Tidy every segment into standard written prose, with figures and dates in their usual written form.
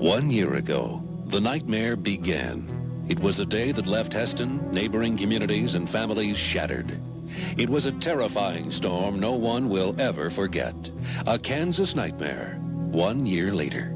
1 year ago, the nightmare began. It was a day that left Hesston, neighboring communities, and families shattered. It was a terrifying storm no one will ever forget. A Kansas nightmare, 1 year later.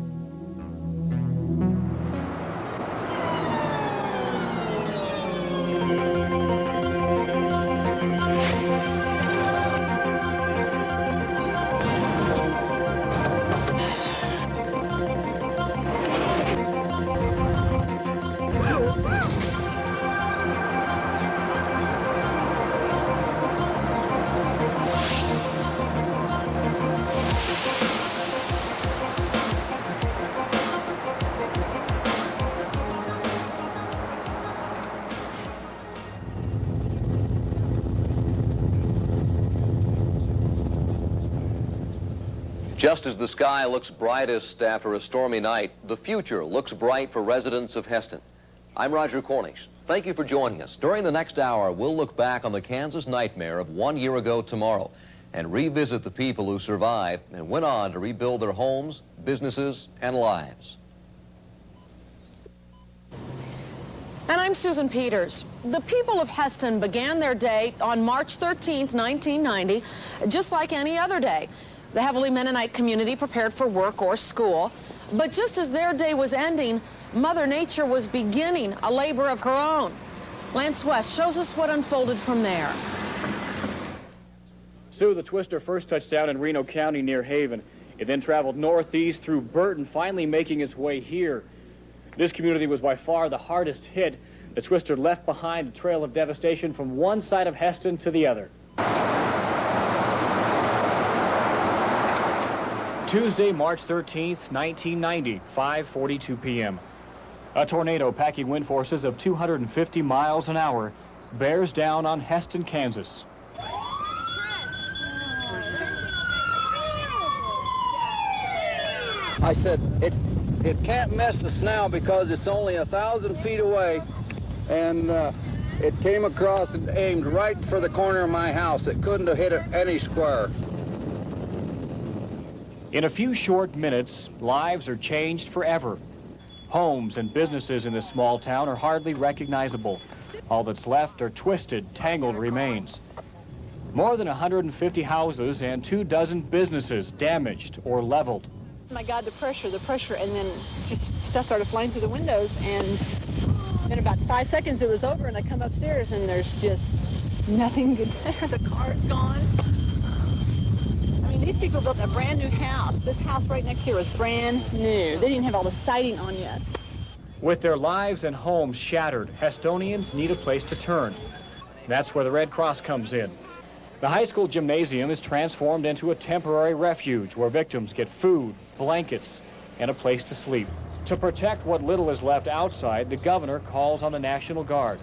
Just as the sky looks brightest after a stormy night, the future looks bright for residents of Hesston. I'm Roger Cornish. Thank you for joining us. During the next hour, we'll look back on the Kansas nightmare of 1 year ago tomorrow and revisit the people who survived and went on to rebuild their homes, businesses, and lives. And I'm Susan Peters. The people of Hesston began their day on March 13th, 1990, just like any other day. The heavily Mennonite community prepared for work or school. But just as their day was ending, Mother Nature was beginning a labor of her own. Lance West shows us what unfolded from there. Sue, the twister first touched down in Reno County near Haven. It then traveled northeast through Burton, finally making its way here. This community was by far the hardest hit. The twister left behind a trail of devastation from one side of Hesston to the other. Tuesday, March 13th, 1990, 5:42 p.m. A tornado packing wind forces of 250 miles an hour bears down on Hesston, Kansas. I said, it can't miss us now because it's only 1,000 feet away, and it came across and aimed right for the corner of my house. It couldn't have hit any square. In a few short minutes, lives are changed forever. Homes and businesses in this small town are hardly recognizable. All that's left are twisted, tangled remains. More than 150 houses and 24 businesses damaged or leveled. My God, the pressure, and then just stuff started flying through the windows, and in about 5 seconds it was over, and I come upstairs and there's just nothing good there. The car's gone. I mean, these people built a brand new house. This house right next here was brand new. They didn't even have all the siding on yet. With their lives and homes shattered, Hestonians need a place to turn. That's where the Red Cross comes in. The high school gymnasium is transformed into a temporary refuge where victims get food, blankets, and a place to sleep. To protect what little is left outside, the governor calls on the National Guard.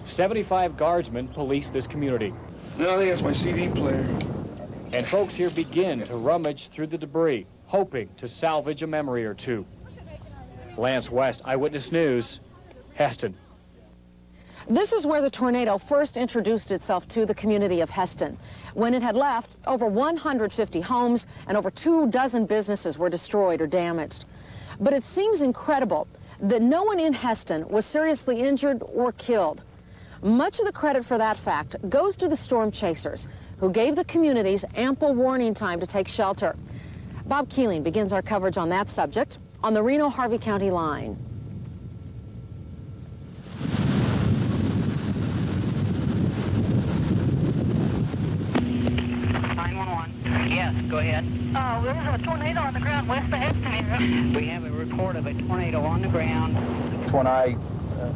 75 guardsmen police this community. No, I think that's my CD player. And folks here begin to rummage through the debris, hoping to salvage a memory or two. Lance West, Eyewitness News, Hesston. This is where the tornado first introduced itself to the community of Hesston. When it had left, over 150 homes and over 24 businesses were destroyed or damaged. But it seems incredible that no one in Hesston was seriously injured or killed. Much of the credit for that fact goes to the storm chasers, who gave the communities ample warning time to take shelter. Bob Kealing begins our coverage on that subject on the Reno Harvey County line. Yes, go ahead. There's a tornado on the ground west of Hesston. We have a report of a tornado on the ground. When I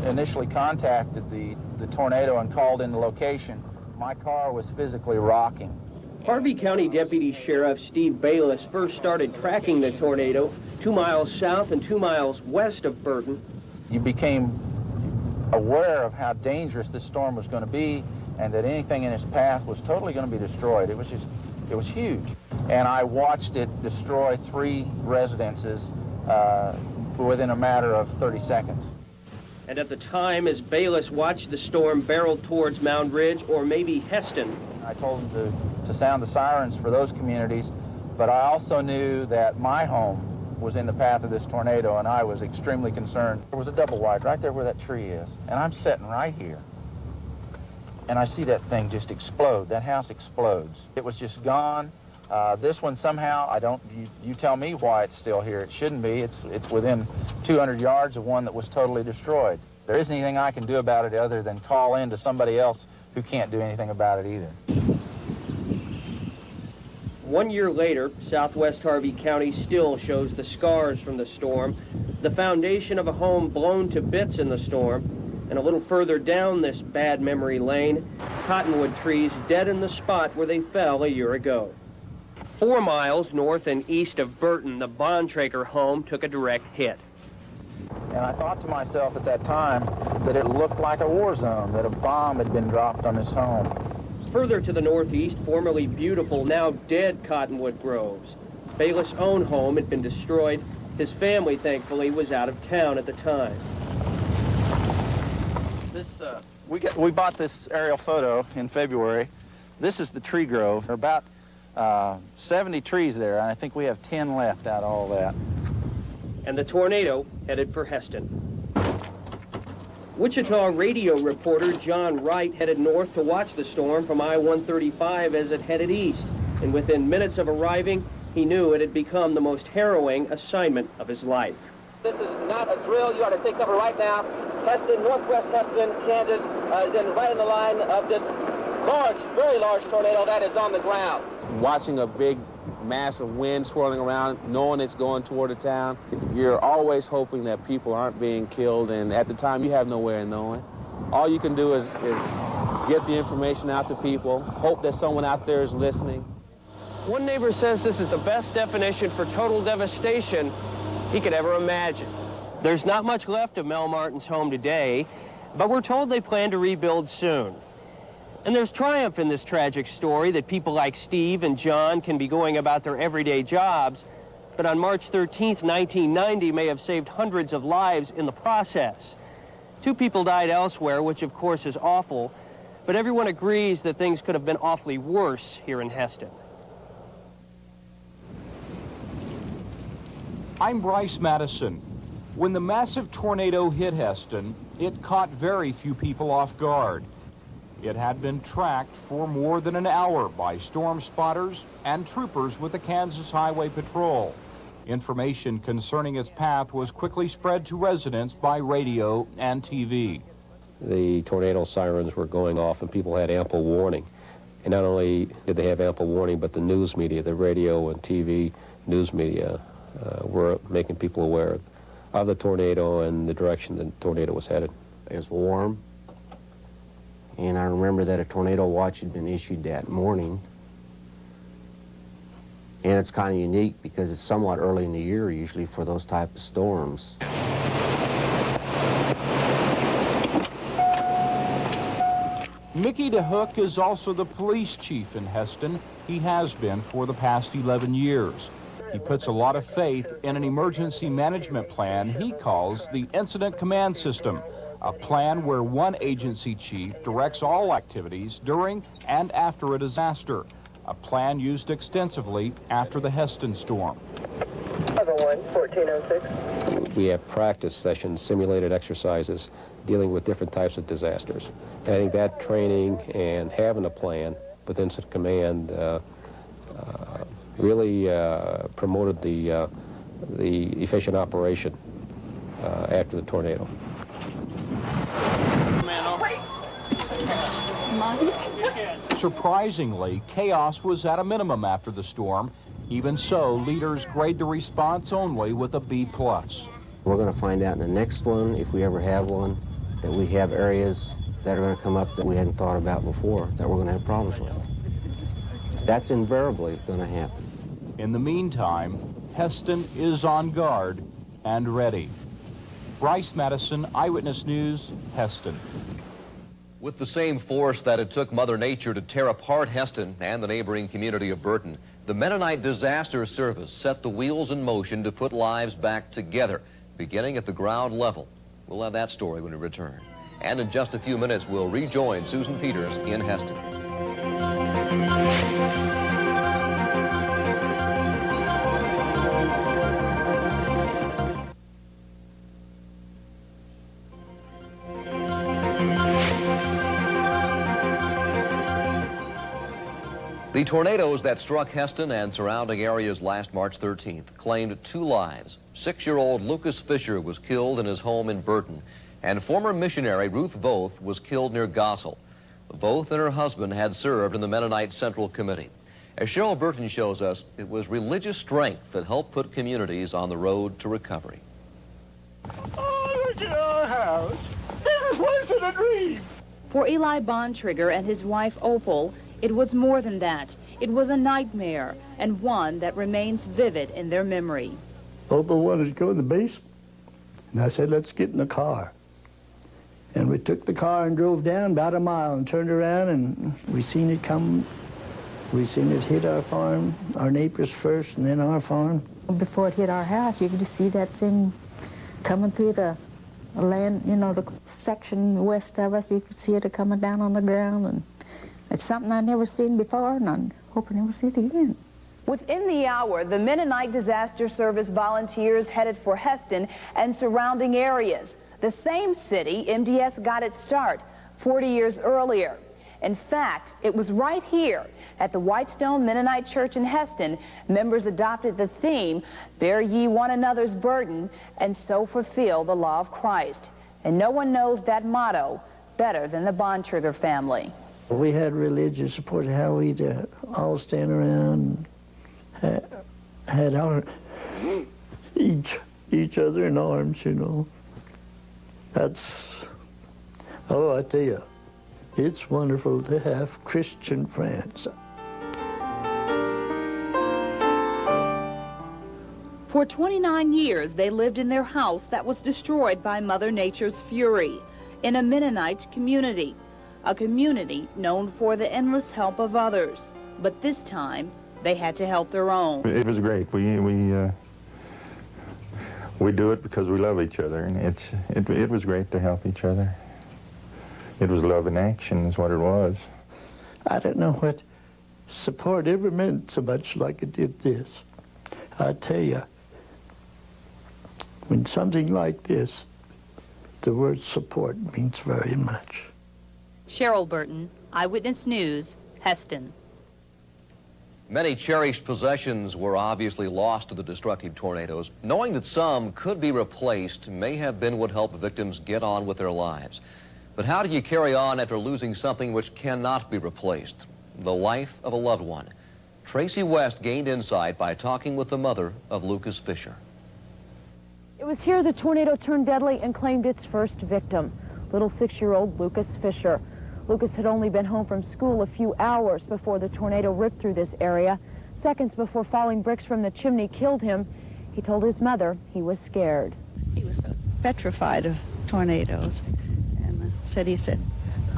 initially contacted the tornado and called in the location, my car was physically rocking. Harvey County Deputy Sheriff Steve Bayless first started tracking the tornado 2 miles south and 2 miles west of Burton. You became aware of how dangerous this storm was going to be and that anything in its path was totally going to be destroyed. It was huge. And I watched it destroy 3 residences within a matter of 30 seconds. And at the time, as Bayless watched the storm barrel towards Mound Ridge or maybe Hesston, I told him to sound the sirens for those communities, but I also knew that my home was in the path of this tornado, and I was extremely concerned. There was a double wide right there where that tree is, and I'm sitting right here. And I see that thing just explode. That house explodes. It was just gone. This one somehow, you tell me why it's still here. It shouldn't be. It's within 200 yards of one that was totally destroyed. There isn't anything I can do about it other than call in to somebody else who can't do anything about it either. 1 year later, southwest Harvey County still shows the scars from the storm, the foundation of a home blown to bits in the storm, and a little further down this bad memory lane, cottonwood trees dead in the spot where they fell a year ago. 4 miles north and east of Burton, the Bontrager home took a direct hit. And I thought to myself at that time that it looked like a war zone, that a bomb had been dropped on this home. Further to the northeast, formerly beautiful, now dead cottonwood groves. Bayless' own home had been destroyed. His family, thankfully, was out of town at the time. We bought this aerial photo in February. This is the tree grove. There are about 70 trees there, and I think we have 10 left out of all that. And the tornado headed for Hesston. Wichita radio reporter John Wright headed north to watch the storm from I-135 as it headed east. And within minutes of arriving, he knew it had become the most harrowing assignment of his life. This is not a drill. You ought to take cover right now. Hesston, northwest Hesston, Kansas, is right in the line of this large, very large tornado that is on the ground. Watching a big, massive wind swirling around, knowing it's going toward the town, you're always hoping that people aren't being killed, and at the time you have no way of knowing. All you can do is get the information out to people, hope that someone out there is listening. One neighbor says this is the best definition for total devastation he could ever imagine. There's not much left of Mel Martin's home today, but we're told they plan to rebuild soon. And there's triumph in this tragic story that people like Steve and John can be going about their everyday jobs, but on March 13th, 1990 may have saved hundreds of lives in the process. 2 people died elsewhere, which of course is awful, but everyone agrees that things could have been awfully worse here in Hesston. I'm Bryce Madison. When the massive tornado hit Hesston, it caught very few people off guard. It had been tracked for more than an hour by storm spotters and troopers with the Kansas Highway Patrol. Information concerning its path was quickly spread to residents by radio and TV. The tornado sirens were going off and people had ample warning. And not only did they have ample warning, but the news media, the radio and TV news media, were making people aware of the tornado and the direction the tornado was headed. It was warm, and I remember that a tornado watch had been issued that morning. And it's kind of unique because it's somewhat early in the year usually for those type of storms. Mickey DeHook is also the police chief in Hesston. He has been for the past 11 years. He puts a lot of faith in an emergency management plan he calls the Incident Command System, a plan where one agency chief directs all activities during and after a disaster, a plan used extensively after the Hesston storm. 1406. We have practice sessions, simulated exercises, dealing with different types of disasters. And I think that training and having a plan with Incident Command really promoted the efficient operation after the tornado. Surprisingly, chaos was at a minimum after the storm. Even so, leaders grade the response only with a B+. We're going to find out in the next one, if we ever have one, that we have areas that are going to come up that we hadn't thought about before, that we're going to have problems with. That's invariably going to happen. In the meantime, Hesston is on guard and ready. Bryce Madison, Eyewitness News, Hesston. With the same force that it took Mother Nature to tear apart Hesston and the neighboring community of Burton, the Mennonite Disaster Service set the wheels in motion to put lives back together, beginning at the ground level. We'll have that story when we return. And in just a few minutes, we'll rejoin Susan Peters in Hesston. The tornadoes that struck Hesston and surrounding areas last March 13th claimed 2 lives. 6-year-old Lucas Fisher was killed in his home in Burton, and former missionary Ruth Voth was killed near Gossel. Voth and her husband had served in the Mennonite Central Committee. As Cheryl Burton shows us, it was religious strength that helped put communities on the road to recovery. Oh, look at our house. This is worse than a dream. For Eli Bontrigger and his wife Opal, it was more than that. It was a nightmare, and one that remains vivid in their memory. Opal wanted to go in the basement, and I said, let's get in the car. And we took the car and drove down about a mile and turned around, and we seen it come. We seen it hit our farm, our neighbors first, and then our farm. Before it hit our house, you could just see that thing coming through the land, you know, the section west of us. You could see it coming down on the ground, and it's something I'd never seen before, and I hope I never see it again. Within the hour, the Mennonite Disaster Service volunteers headed for Hesston and surrounding areas. The same city MDS got its start 40 years earlier. In fact, it was right here at the Whitestone Mennonite Church in Hesston, members adopted the theme, bear ye one another's burden, and so fulfill the law of Christ. And no one knows that motto better than the Bontrigger family. We had religious support, how we'd all stand around and had our, each other in arms, you know. That's, oh, I tell you, it's wonderful to have Christian friends. For 29 years, they lived in their house that was destroyed by Mother Nature's fury in a Mennonite community, a community known for the endless help of others. But this time, they had to help their own. It was great. We do it because we love each other, and it was great to help each other. It was love in action is what it was. I don't know what support ever meant so much like it did this. I tell you, when something like this, the word support means very much. Cheryl Burton, Eyewitness News, Hesston. Many cherished possessions were obviously lost to the destructive tornadoes. Knowing that some could be replaced may have been what helped victims get on with their lives. But how do you carry on after losing something which cannot be replaced? The life of a loved one. Tracy West gained insight by talking with the mother of Lucas Fisher. It was here the tornado turned deadly and claimed its first victim, little 6-year-old Lucas Fisher. Lucas had only been home from school a few hours before the tornado ripped through this area. Seconds before falling bricks from the chimney killed him, he told his mother he was scared. He was so petrified of tornadoes, and he said,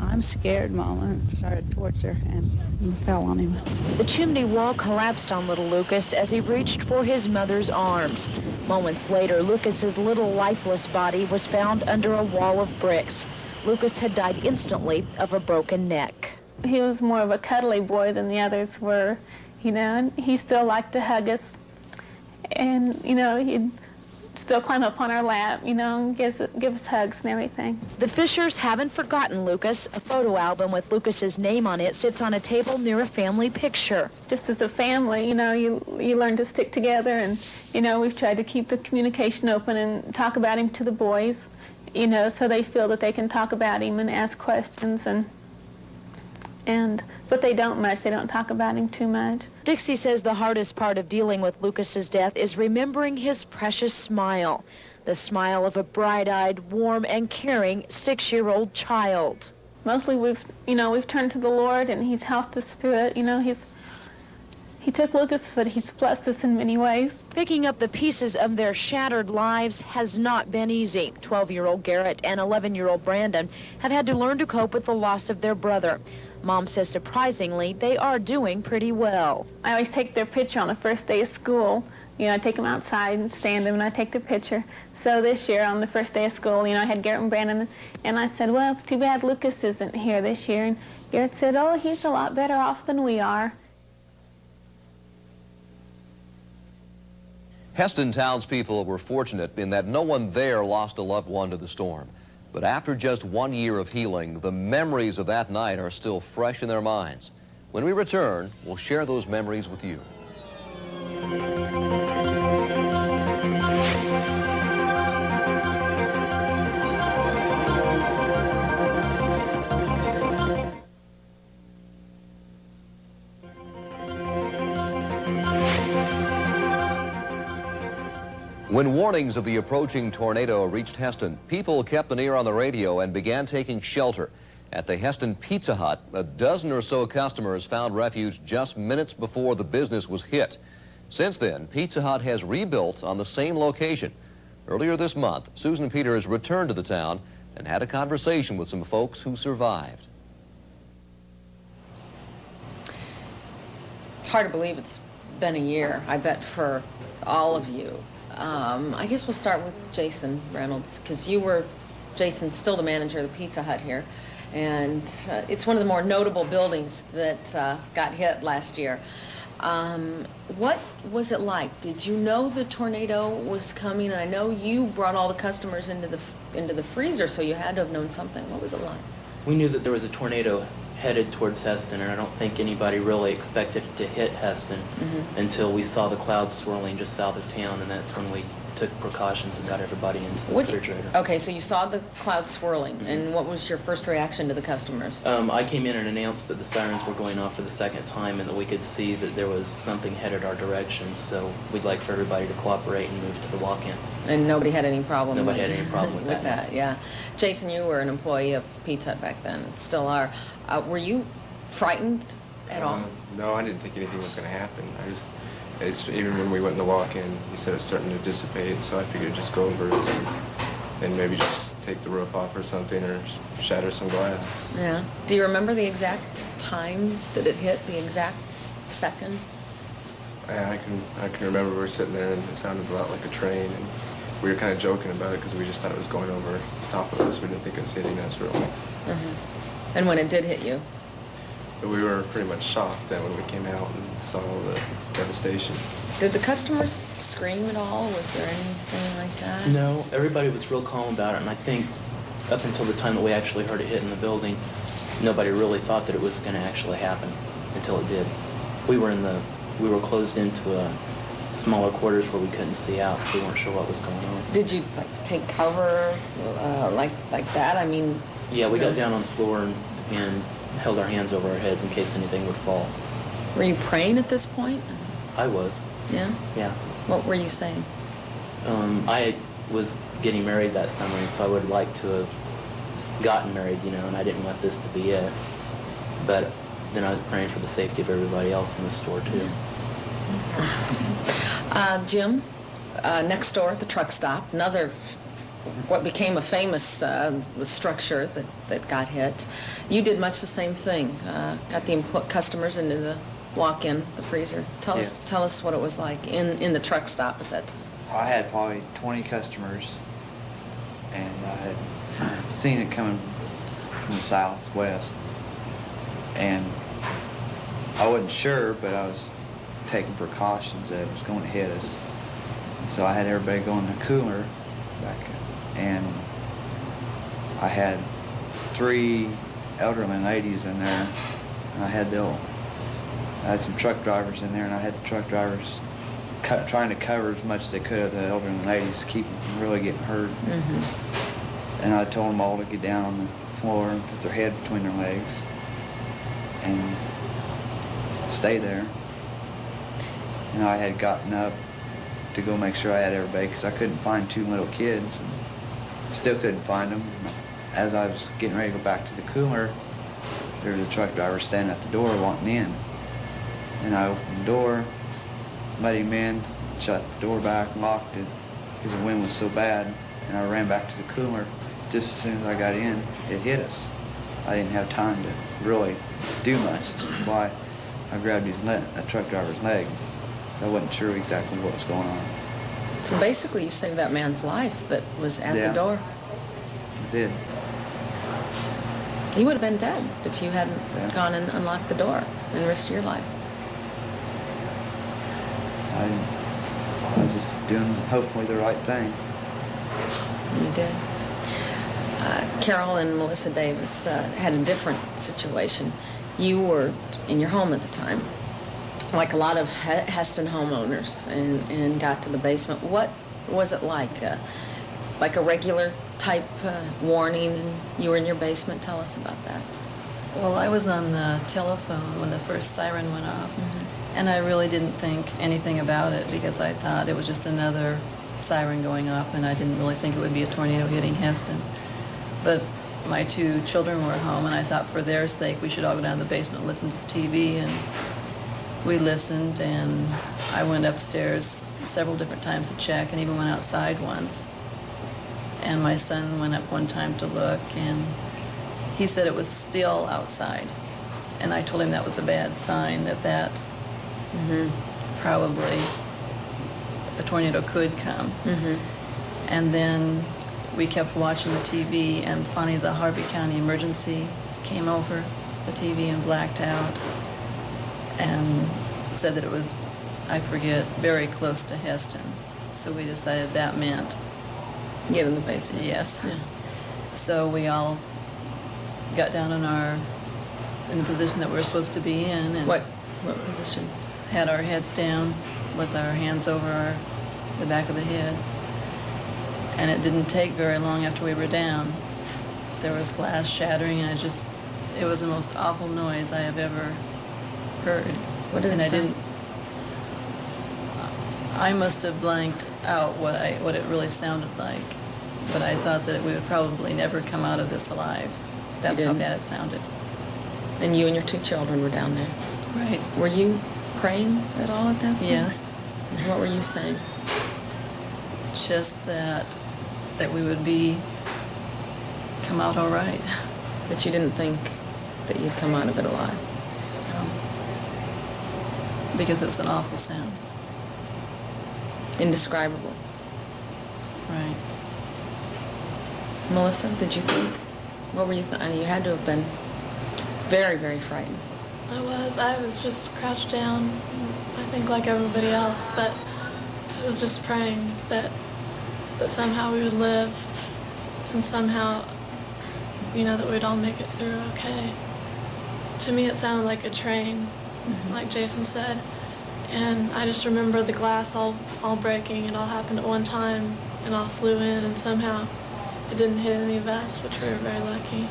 I'm scared, Mama, and started towards her and fell on him. The chimney wall collapsed on little Lucas as he reached for his mother's arms. Moments later, Lucas's little lifeless body was found under a wall of bricks. Lucas had died instantly of a broken neck. He was more of a cuddly boy than the others were, you know, and he still liked to hug us. And, you know, he'd still climb up on our lap, you know, and give us hugs and everything. The Fishers haven't forgotten Lucas. A photo album with Lucas's name on it sits on a table near a family picture. Just as a family, you know, you learn to stick together, and, you know, we've tried to keep the communication open and talk about him to the boys, you know, so they feel that they can talk about him and ask questions, but they don't much. They don't talk about him too much. Dixie says the hardest part of dealing with Lucas's death is remembering his precious smile, the smile of a bright-eyed, warm, and caring 6-year-old child. Mostly we've turned to the Lord, and He's helped us through it. You know, He took Lucas, but He's blessed us in many ways. Picking up the pieces of their shattered lives has not been easy. 12-year-old Garrett and 11-year-old Brandon have had to learn to cope with the loss of their brother. Mom says surprisingly, they are doing pretty well. I always take their picture on the first day of school. You know, I take them outside and stand them, and I take their picture. So this year, on the first day of school, you know, I had Garrett and Brandon, and I said, well, it's too bad Lucas isn't here this year. And Garrett said, oh, he's a lot better off than we are. Hesston townspeople were fortunate in that no one there lost a loved one to the storm. But after just 1 year of healing, the memories of that night are still fresh in their minds. When we return, we'll share those memories with you. When warnings of the approaching tornado reached Hesston, people kept an ear on the radio and began taking shelter. At the Hesston Pizza Hut, a dozen or so customers found refuge just minutes before the business was hit. Since then, Pizza Hut has rebuilt on the same location. Earlier this month, Susan Peters returned to the town and had a conversation with some folks who survived. It's hard to believe it's been a year, I bet, for all of you. I guess we'll start with Jason Reynolds, because you were, Jason, still the manager of the Pizza Hut here, and it's one of the more notable buildings that got hit last year. What was it like? Did you know the tornado was coming? And I know you brought all the customers into the freezer, so you had to have known something. What was it like? We knew that there was a tornado headed towards Hesston, and I don't think anybody really expected it to hit Hesston until we saw the clouds swirling just south of town, and that's when we took precautions and got everybody into the refrigerator. Okay, so you saw the clouds swirling, and what was your first reaction to the customers? I came in and announced that the sirens were going off for the second time and that we could see that there was something headed our direction, so we'd like for everybody to cooperate and move to the walk-in. And nobody had any problem? Nobody had any problem with that. Yeah. Jason, you were an employee of Pizza Hut back then, still are. Were you frightened at all? No, I didn't think anything was going to happen. Even when we went in the walk-in, he said it was starting to dissipate, so I figured just go over it and maybe just take the roof off or something, or shatter some glass. Yeah. Do you remember the exact time that it hit, the exact second? I can remember we were sitting there and it sounded a lot like a train, and we were kind of joking about it because we just thought it was going over the top of us. We didn't think it was hitting us really. And when it did hit you? But we were pretty much shocked then when we came out and saw the devastation. Did the customers scream at all? Was there anything like that? No, everybody was real calm about it, and I think up until the time that we actually heard it hit in the building, nobody really thought that it was going to actually happen until it did. We were closed into a smaller quarters where we couldn't see out, so we weren't sure what was going on. Did you take cover like that? I mean, yeah, we got down on the floor and held our hands over our heads in case anything would fall. Were you praying at this point? I was. Yeah? Yeah. What were you saying? I was getting married that summer, and so I would like to have gotten married, and I didn't want this to be it. But then I was praying for the safety of everybody else in the store, too. Jim, next door at the truck stop, another what became a famous structure that got hit. You did much the same thing. Got the customers into the walk-in, the freezer. Tell us what it was like in the truck stop at that time. I had probably 20 customers, and I had seen it coming from the southwest, and I wasn't sure, but I was taking precautions that it was going to hit us. So I had everybody go in the cooler back, and I had 3 elderly ladies in there, and I had some truck drivers in there, and I had the truck drivers trying to cover as much as they could of the elderly ladies to keep them from really getting hurt. And I told them all to get down on the floor and put their head between their legs and stay there. And I had gotten up to go make sure I had everybody, because I couldn't find 2 little kids, and still couldn't find them. As I was getting ready to go back to the cooler, there was a truck driver standing at the door wanting in. And I opened the door, let him in, shut the door back, locked it, because the wind was so bad. And I ran back to the cooler. Just as soon as I got in, it hit us. I didn't have time to really do much. This is why I grabbed that truck driver's leg. I wasn't sure exactly what was going on. So basically you saved that man's life that was at the door. I did. He would have been dead if you hadn't gone and unlocked the door and risked your life. I was just doing, hopefully, the right thing. You did. Carol and Melissa Davis had a different situation. you were in your home at the time, like a lot of Hesston homeowners, and got to the basement. What was it like? Like a regular type warning, and you were in your basement? Tell us about that. Well, I was on the telephone when the first siren went off, and I really didn't think anything about it because I thought it was just another siren going off, and I didn't really think it would be a tornado hitting Hesston. But my 2 children were home, and I thought for their sake we should all go down to the basement and listen to the TV, and we listened, and I went upstairs several different times to check and even went outside once. And my son went up one time to look, and he said it was still outside. And I told him that was a bad sign, that probably a tornado could come. And then we kept watching the TV, and finally the Harvey County emergency came over the TV and blacked out and said that it was, I forget, very close to Hesston. So we decided that meant get in the basement. Yes. Yeah. So we all got down in the position that we were supposed to be in. And what position? Had our heads down with our hands over the back of the head. And it didn't take very long after we were down. There was glass shattering, and it was the most awful noise I have ever heard. What did it sound? I must have blanked out what it really sounded like, but I thought that we would probably never come out of this alive. That's how bad it sounded. And you and your 2 children were down there. Right. Were you praying at all at that point? Yes. What were you saying? Just that we would come out all right. But you didn't think that you'd come out of it alive? No. Because it was an awful sound. Indescribable. Right. Melissa, did you think? What were you thinking? You had to have been very, very frightened. I was just crouched down, I think like everybody else, but I was just praying that somehow we would live, and somehow, that we'd all make it through okay. To me, it sounded like a train, like Jason said. And I just remember the glass all breaking. It all happened at one time, and all flew in, and somehow it didn't hit any of us, which we were very lucky.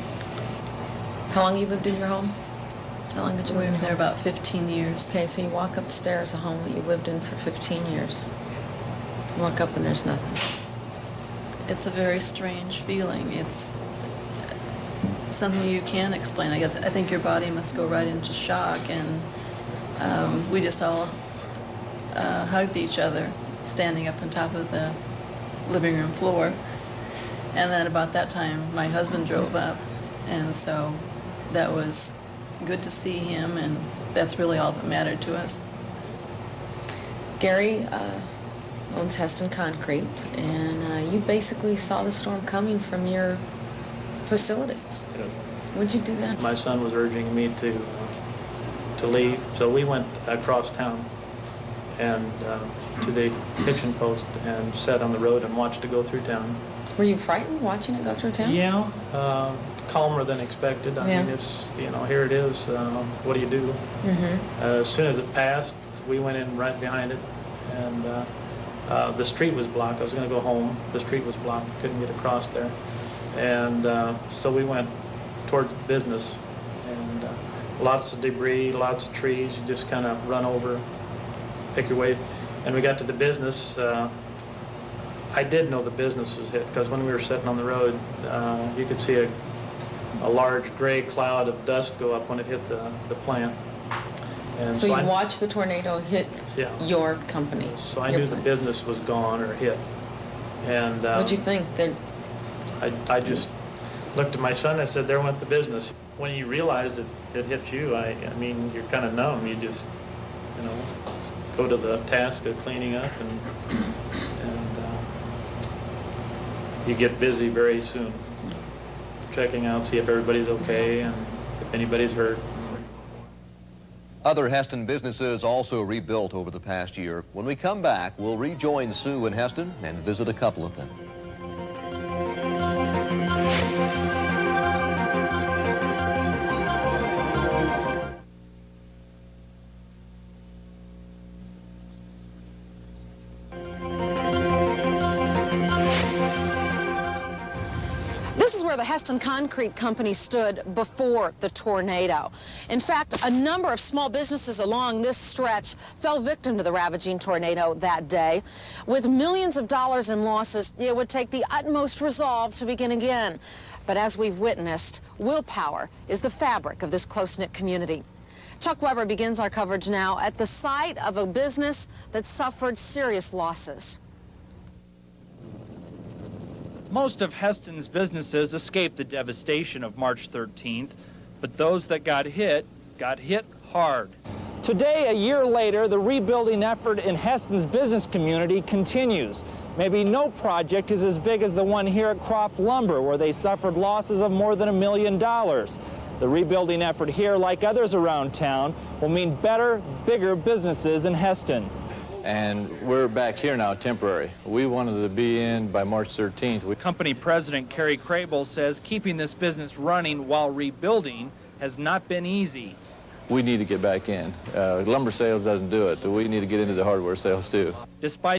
How long you lived in your home? How long did you live in there? About 15 years. Okay, so you walk upstairs, a home that you lived in for 15 years. You walk up and there's nothing. It's a very strange feeling. It's something you can't explain, I guess. I think your body must go right into shock, and we just all hugged each other, standing up on top of the living room floor. And then about that time, my husband drove up, and so that was good to see him, and that's really all that mattered to us. Gary owns Hesston Concrete, and you basically saw the storm coming from your facility. Yes. When'd you do that? My son was urging me to leave, so we went across town and to the kitchen post and sat on the road and watched it go through town. Were you frightened watching it go through town? Yeah, calmer than expected. I mean, it's, here it is. What do you do? As soon as it passed, we went in right behind it, and the street was blocked. I was going to go home. The street was blocked. Couldn't get across there. And so we went towards the business, and lots of debris, lots of trees. You just kind of run over, pick your way. And we got to the business. I did know the business was hit, because when we were sitting on the road, you could see a large gray cloud of dust go up when it hit the plant. And so you watched the tornado hit your company? So I knew the business was gone or hit. And what'd you think? I just looked at my son and I said, there went the business. When you realize that it hit you, I mean, you're kind of numb. You just, go to the task of cleaning up, and you get busy very soon, checking out, see if everybody's okay and if anybody's hurt. Other Hesston businesses also rebuilt over the past year. When we come back, we'll rejoin Sue and Hesston and visit a couple of them. This is where the Hesston Concrete Company stood before the tornado. In fact, a number of small businesses along this stretch fell victim to the ravaging tornado that day. With millions of dollars in losses, it would take the utmost resolve to begin again. But as we've witnessed, willpower is the fabric of this close-knit community. Chuck Weber begins our coverage now at the site of a business that suffered serious losses. Most of Hesston's businesses escaped the devastation of March 13th, but those that got hit hard. Today, a year later, the rebuilding effort in Hesston's business community continues. Maybe no project is as big as the one here at Croft Lumber, where they suffered losses of more than $1 million. The rebuilding effort here, like others around town, will mean better, bigger businesses in Hesston. And we're back here now temporary. We wanted to be in by March 13th. Company President Kerry Crable says keeping this business running while rebuilding has not been easy. We need to get back in. Lumber sales doesn't do it. We need to get into the hardware sales too. Despite